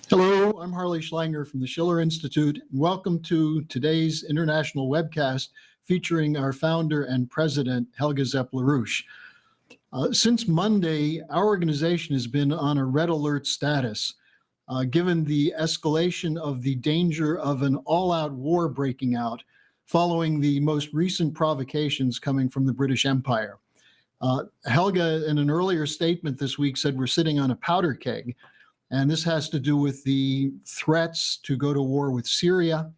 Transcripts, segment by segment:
Hello, I'm Harley Schlanger from the Schiller Institute. Welcome to today's international webcast featuring our founder and president, Helga Zepp-LaRouche. Since Monday, our organization has been on a red alert status, given the escalation of the danger of an all-out war breaking out following the most recent provocations coming from the British Empire. Helga, in an earlier statement this week, said we're sitting on a powder keg. And this has to do with the threats to go to war with Syria,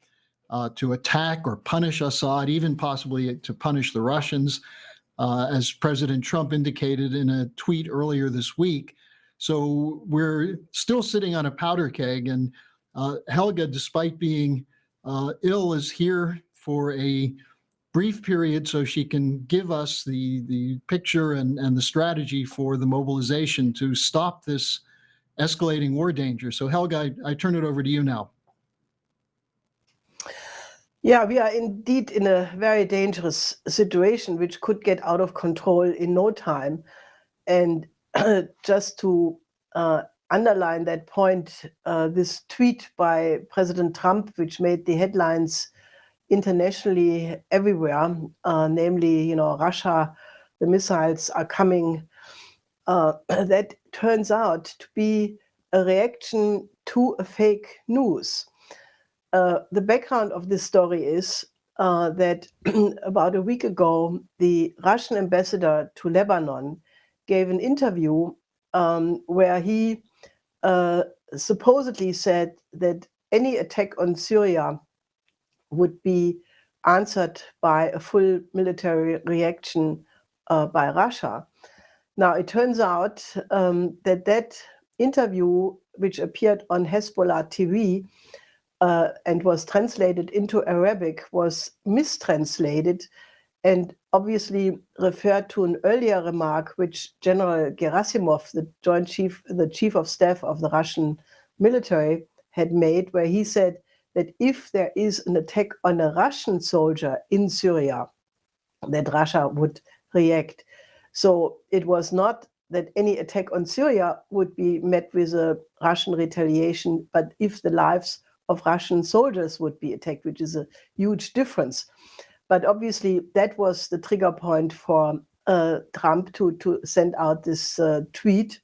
to attack or punish Assad, even possibly to punish the Russians, as President Trump indicated in a tweet earlier this week. So we're still sitting on a powder keg, and Helga, despite being ill, is here for a brief period so she can give us the picture and the strategy for the mobilization to stop this escalating war danger. So Helga, I turn it over to you now. Yeah, we are indeed in a very dangerous situation, which could get out of control in no time. And just to underline that point, this tweet by President Trump, which made the headlines internationally everywhere, namely, Russia, the missiles are coming, that turns out to be a reaction to a fake news. The background of this story is that about a week ago, the Russian ambassador to Lebanon gave an interview where he supposedly said that any attack on Syria would be answered by a full military reaction by Russia. Now, it turns out that interview, which appeared on Hezbollah TV and was translated into Arabic, was mistranslated and obviously referred to an earlier remark which General Gerasimov, the chief of staff of the Russian military, had made, where he said that if there is an attack on a Russian soldier in Syria, that Russia would react. So it was not that any attack on Syria would be met with a Russian retaliation, but if the lives of Russian soldiers would be attacked, which is a huge difference. But obviously that was the trigger point for Trump to send out this tweet.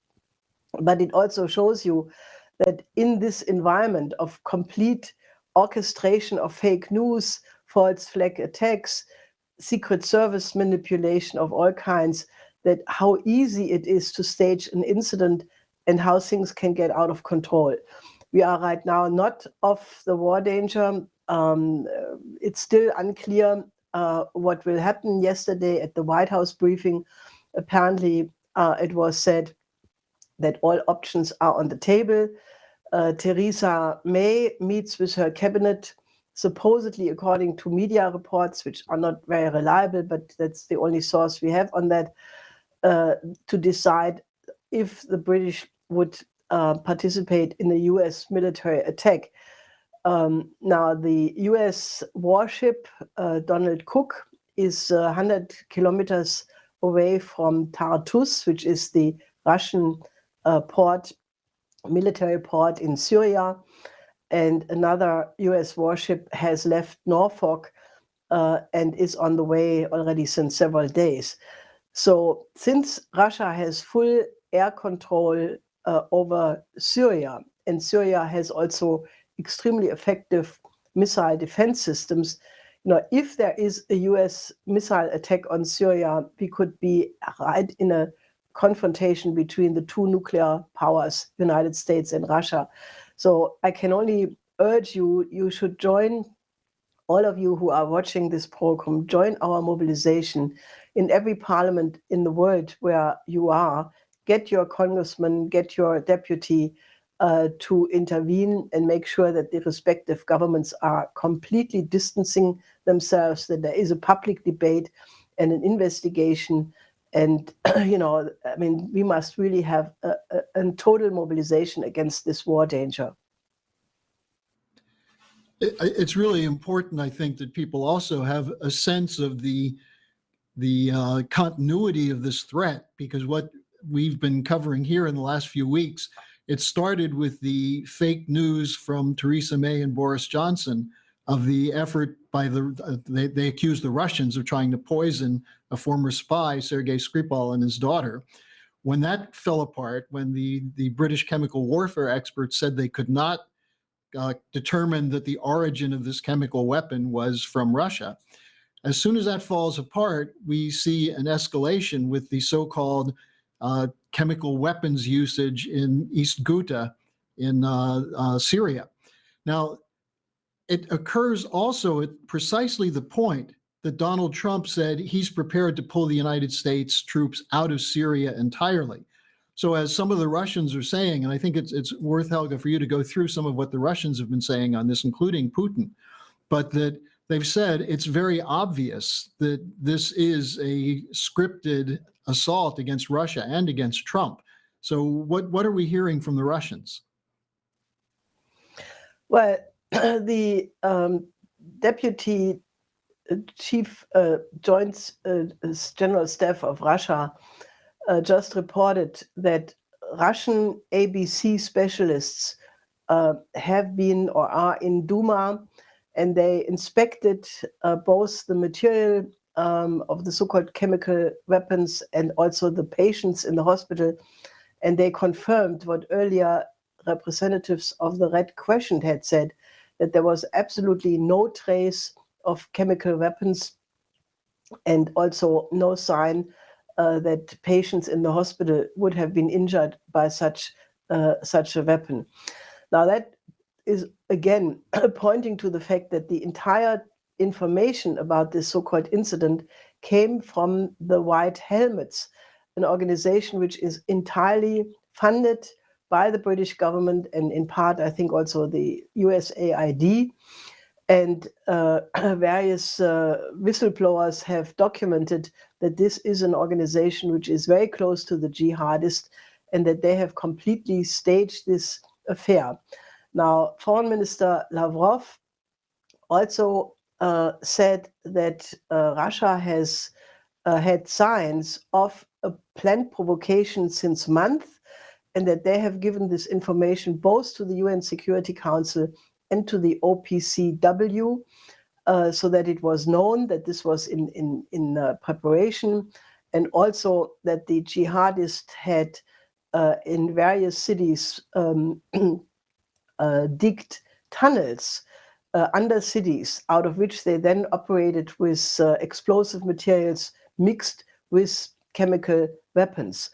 But it also shows you that in this environment of complete orchestration of fake news, false flag attacks, Secret Service manipulation of all kinds, that how easy it is to stage an incident and how things can get out of control. We are right now not off the war danger. It's still unclear what will happen. Yesterday at the White House briefing, apparently it was said that all options are on the table. Theresa May meets with her cabinet, supposedly according to media reports, which are not very reliable, but that's the only source we have on that, to decide if the British would participate in the US military attack. Now, the US warship, Donald Cook, is 100 kilometers away from Tartus, which is the Russian military port in Syria. And another US warship has left Norfolk and is on the way already since several days. So since Russia has full air control over Syria, and Syria has also extremely effective missile defense systems, if there is a US missile attack on Syria, we could be right in a confrontation between the two nuclear powers, United States and Russia. So I can only urge you should join, all of you who are watching this program, join our mobilization in every parliament in the world where you are. Get your congressman, get your deputy to intervene and make sure that the respective governments are completely distancing themselves, that there is a public debate and an investigation. And, we must really have a total mobilization against this war danger. It's really important, I think, that people also have a sense of the continuity of this threat, because what we've been covering here in the last few weeks It started with the fake news from Theresa May and Boris Johnson of the effort by they accused the Russians of trying to poison a former spy, Sergei Skripal, and his daughter. When that fell apart, when the British chemical warfare experts said they could not determine that the origin of this chemical weapon was from Russia, as soon as that falls apart, we see an escalation with the so-called chemical weapons usage in East Ghouta in Syria. Now, it occurs also at precisely the point that Donald Trump said he's prepared to pull the United States troops out of Syria entirely. So as some of the Russians are saying, and I think it's worth, Helga, for you to go through some of what the Russians have been saying on this, including Putin, but that they've said it's very obvious that this is a scripted assault against Russia and against Trump. So what are we hearing from the Russians? Well, the Deputy Chief Joint General Staff of Russia just reported that Russian ABC specialists have been or are in Duma, and they inspected both the material of the so-called chemical weapons and also the patients in the hospital, and they confirmed what earlier representatives of the Red Crescent had said, that there was absolutely no trace of chemical weapons and also no sign that patients in the hospital would have been injured by such a weapon. Now that is again pointing to the fact that the entire information about this so-called incident came from the White Helmets, an organization which is entirely funded by the British government and in part, I think, also the USAID. And various whistleblowers have documented that this is an organization which is very close to the jihadists and that they have completely staged this affair. Now, Foreign Minister Lavrov also said that Russia has had signs of a planned provocation since months, and that they have given this information both to the UN Security Council and to the OPCW, so that it was known that this was in preparation, and also that the jihadists had in various cities digged tunnels under cities, out of which they then operated with explosive materials mixed with chemical weapons.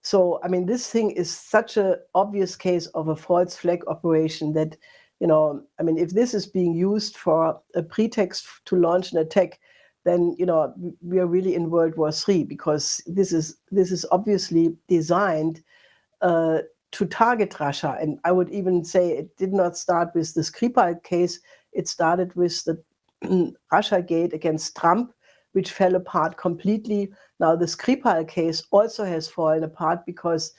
So, I mean, this thing is such an obvious case of a false flag operation that, you know, I mean, if this is being used for a pretext to launch an attack, then, you know, we are really in World War III, because this is obviously designed to target Russia. And I would even say it did not start with the Skripal case. It started with the Russia Gate against Trump, which fell apart completely. Now, the Skripal case also has fallen apart because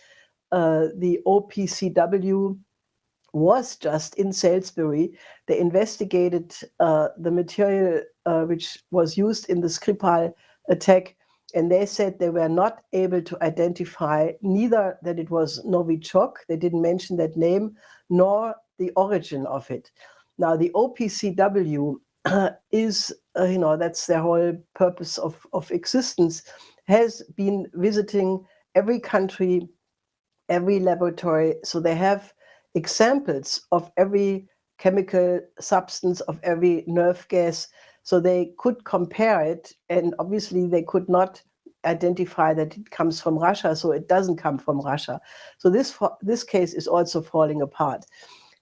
the OPCW was just in Salisbury. They investigated the material which was used in the Skripal attack, and they said they were not able to identify neither that it was Novichok, they didn't mention that name, nor the origin of it. Now, the OPCW is, you know, that's their whole purpose of existence, has been visiting every country, every laboratory. So they have examples of every chemical substance, of every nerve gas. So they could compare it, and obviously they could not identify that it comes from Russia, so it doesn't come from Russia. So this case is also falling apart.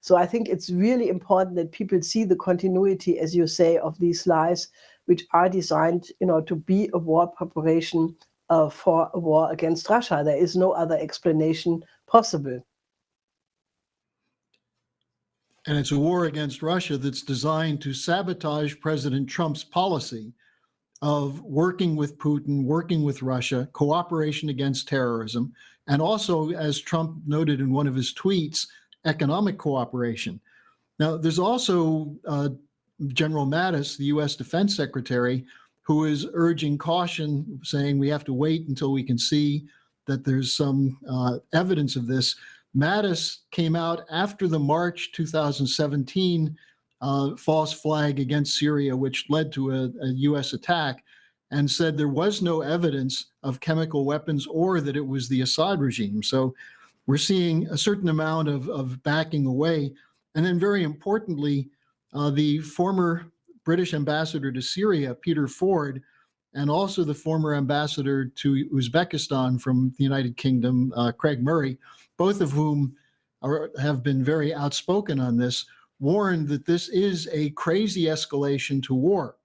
So I think it's really important that people see the continuity, as you say, of these lies, which are designed, you know, to be a war preparation for a war against Russia. There is no other explanation possible. And it's a war against Russia that's designed to sabotage President Trump's policy of working with Putin, working with Russia, cooperation against terrorism, and also, as Trump noted in one of his tweets, economic cooperation. Now, there's also General Mattis, the U.S. Defense Secretary, who is urging caution, saying we have to wait until we can see that there's some evidence of this. Mattis came out after the March 2017 false flag against Syria, which led to a U.S. attack, and said there was no evidence of chemical weapons or that it was the Assad regime. So we're seeing a certain amount of backing away. And then very importantly, the former British ambassador to Syria, Peter Ford, and also the former ambassador to Uzbekistan from the United Kingdom, Craig Murray, both of whom have been very outspoken on this, warned that this is a crazy escalation to war.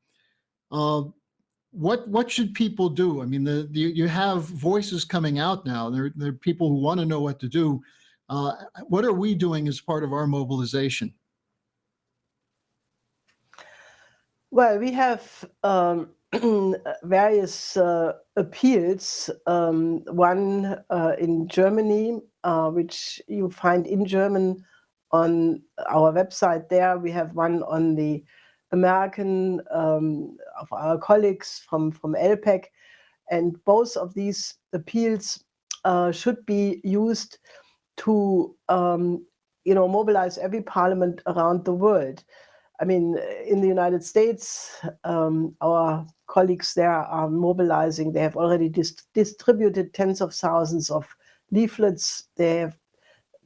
What should people do? I mean, you have voices coming out now. There are people who want to know what to do. What are we doing as part of our mobilization? Well, we have various appeals. One in Germany, which you find in German on our website there. We have one on the American of our colleagues from LPEC, and both of these appeals should be used to mobilize every parliament around the world. I mean, in the United States, our colleagues there are mobilizing. They have already distributed tens of thousands of leaflets. They have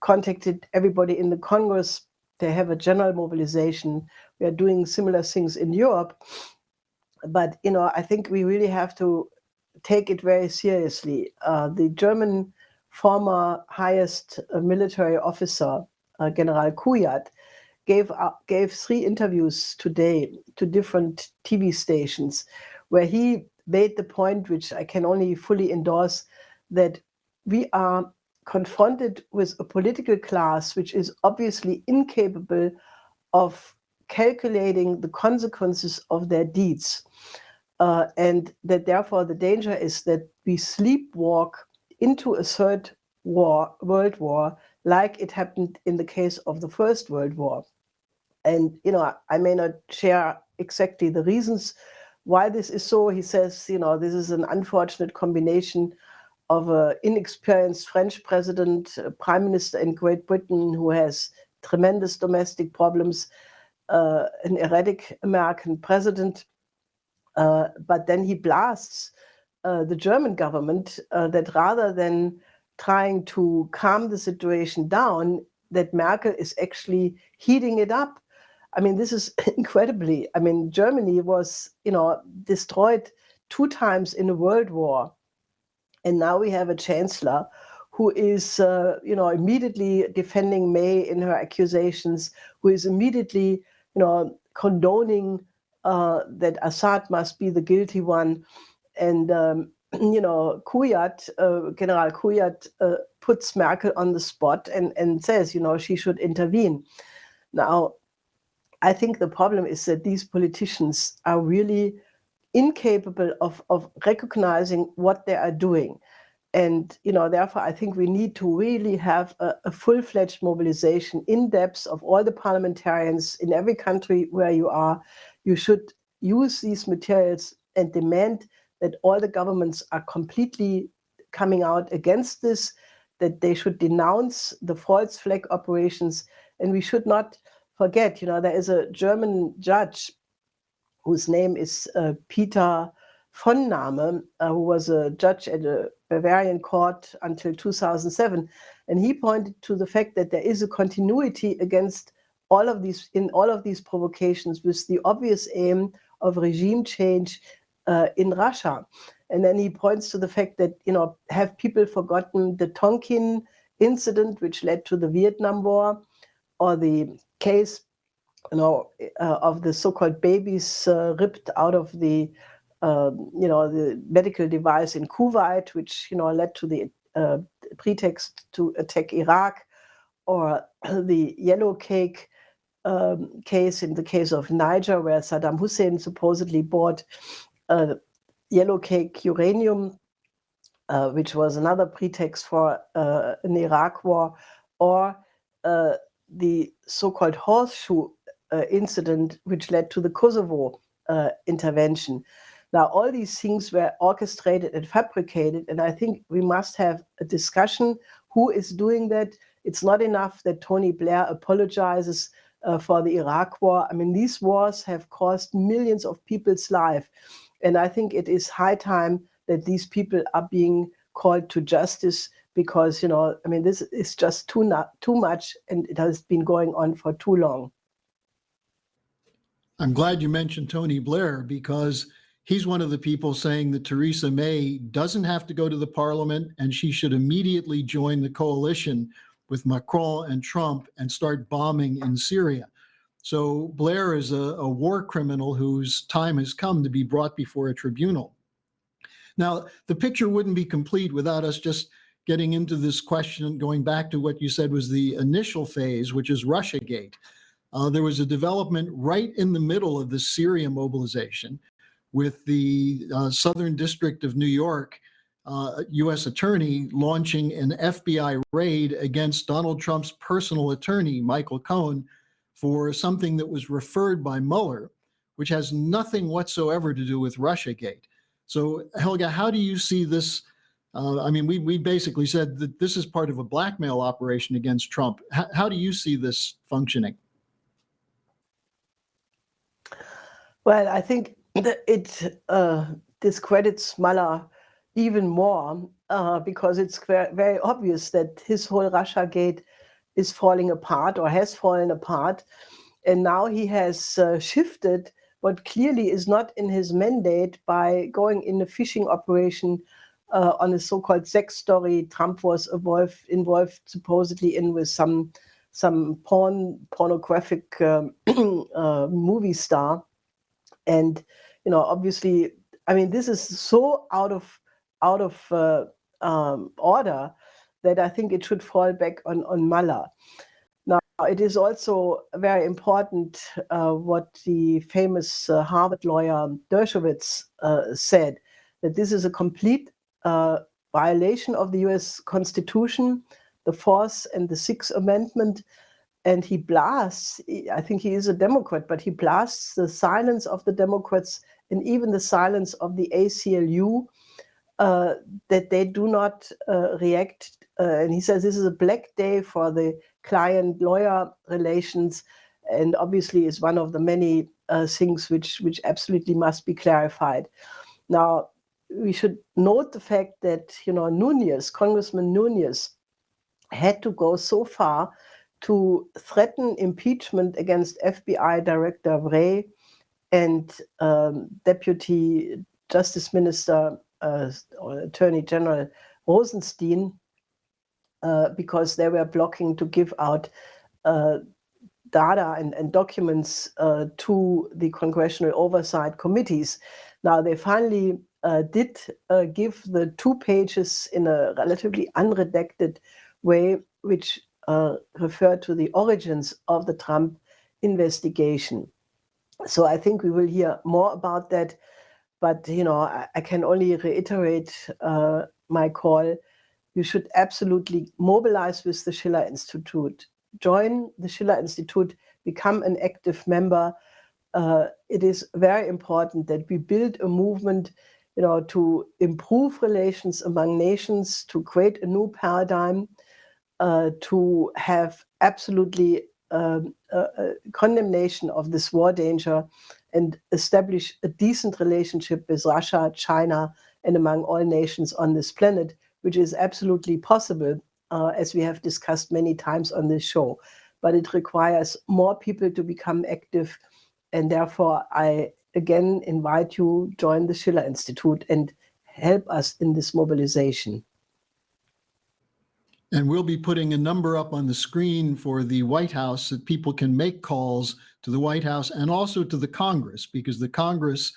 contacted everybody in the Congress. They have a general mobilization. We are doing similar things in Europe. But, I think we really have to take it very seriously. The German former highest military officer, General Kujat, gave 3 interviews today to different TV stations where he made the point, which I can only fully endorse, that we are confronted with a political class which is obviously incapable of calculating the consequences of their deeds. And that therefore the danger is that we sleepwalk into a third world war, like it happened in the case of the First World War. And, I may not share exactly the reasons why this is so. He says, this is an unfortunate combination of an inexperienced French president, a prime minister in Great Britain who has tremendous domestic problems, an erratic American president. But then he blasts the German government that rather than trying to calm the situation down, that Merkel is actually heating it up. I mean, this is incredibly. I mean, Germany was, destroyed 2 times in a world war. And now we have a chancellor who is, immediately defending May in her accusations, who is immediately, condoning that Assad must be the guilty one. And, Kujat, General Kujat, puts Merkel on the spot and says, she should intervene. Now, I think the problem is that these politicians are really incapable of recognizing what they are doing. And, therefore, I think we need to really have a full-fledged mobilization in depth of all the parliamentarians in every country where you are. You should use these materials and demand that all the governments are completely coming out against this, that they should denounce the false flag operations. And we should not forget, there is a German judge whose name is Peter von Nahme, who was a judge at a Bavarian court until 2007. And he pointed to the fact that there is a continuity against all of these provocations with the obvious aim of regime change in Russia. And then he points to the fact that, have people forgotten the Tonkin incident, which led to the Vietnam War, or the case, of the so-called babies ripped out of the medical device in Kuwait, which, led to the pretext to attack Iraq, or the yellow cake case in the case of Niger, where Saddam Hussein supposedly bought yellow cake uranium, which was another pretext for an Iraq war, or the so-called horseshoe incident, which led to the Kosovo intervention. Now, all these things were orchestrated and fabricated, and I think we must have a discussion who is doing that. It's not enough that Tony Blair apologizes for the Iraq war. I mean, these wars have cost millions of people's life. And I think it is high time that these people are being called to justice because, I mean, this is just too much and it has been going on for too long. I'm glad you mentioned Tony Blair because he's one of the people saying that Theresa May doesn't have to go to the parliament and she should immediately join the coalition with Macron and Trump and start bombing in Syria. So Blair is a war criminal whose time has come to be brought before a tribunal. Now, the picture wouldn't be complete without us just getting into this question, going back to what you said was the initial phase, which is Russiagate. There was a development right in the middle of the Syria mobilization with the Southern District of New York U.S. attorney launching an FBI raid against Donald Trump's personal attorney, Michael Cohen, for something that was referred by Mueller, which has nothing whatsoever to do with Russiagate. So, Helga, how do you see this? I mean, we basically said that this is part of a blackmail operation against Trump. How do you see this functioning? Well, I think that it discredits Mueller even more because it's very obvious that his whole Russiagate is falling apart or has fallen apart. And now he has shifted what clearly is not in his mandate by going in a fishing operation on a so-called sex story Trump was involved supposedly in with some pornographic movie star. And, obviously, I mean, this is so out of order that I think it should fall back on Mueller. Now, it is also very important what the famous Harvard lawyer Dershowitz said, that this is a complete violation of the US Constitution, the Fourth and the Sixth Amendment. And he blasts, I think he is a Democrat, but he blasts the silence of the Democrats and even the silence of the ACLU, that they do not react. And he says this is a black day for the client-lawyer relations, and obviously is one of the many things which absolutely must be clarified. Now, we should note the fact that, Congressman Nunes had to go so far to threaten impeachment against FBI Director Wray and Deputy Justice Minister or Attorney General Rosenstein because they were blocking to give out data and documents to the congressional oversight committees. Now, they finally did give the 2 pages in a relatively unredacted way, which refer to the origins of the Trump investigation. So I think we will hear more about that. But, I can only reiterate my call. You should absolutely mobilize with the Schiller Institute. Join the Schiller Institute, become an active member. It is very important that we build a movement, to improve relations among nations, to create a new paradigm, to have absolutely condemnation of this war danger and establish a decent relationship with Russia, China, and among all nations on this planet, which is absolutely possible, as we have discussed many times on this show. But it requires more people to become active. And therefore, I again invite you, join the Schiller Institute and help us in this mobilization. And we'll be putting a number up on the screen for the White House that people can make calls to the White House and also to the Congress, because the Congress,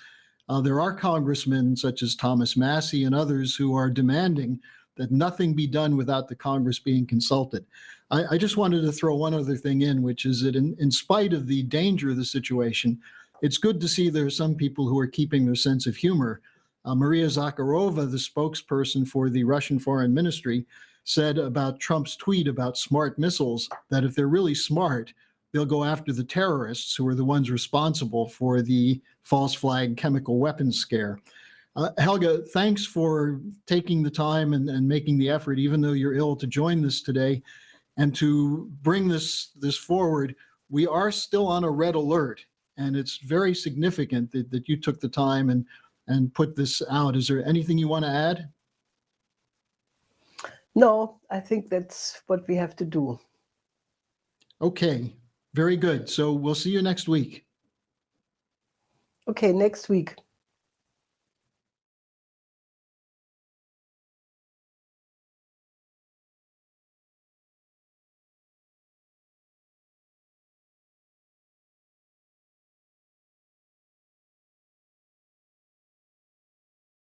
there are congressmen such as Thomas Massie and others who are demanding that nothing be done without the Congress being consulted. I just wanted to throw one other thing in, which is that in spite of the danger of the situation, it's good to see there are some people who are keeping their sense of humor. Maria Zakharova, the spokesperson for the Russian Foreign Ministry, said about Trump's tweet about smart missiles that if they're really smart, they'll go after the terrorists who are the ones responsible for the false flag chemical weapons scare. Helga, thanks for taking the time and making the effort, even though you're ill, to join this today. And to bring this forward, we are still on a red alert, and it's very significant that you took the time and put this out. Is there anything you want to add? No, I think that's what we have to do. Okay, very good. So we'll see you next week. Okay, next week.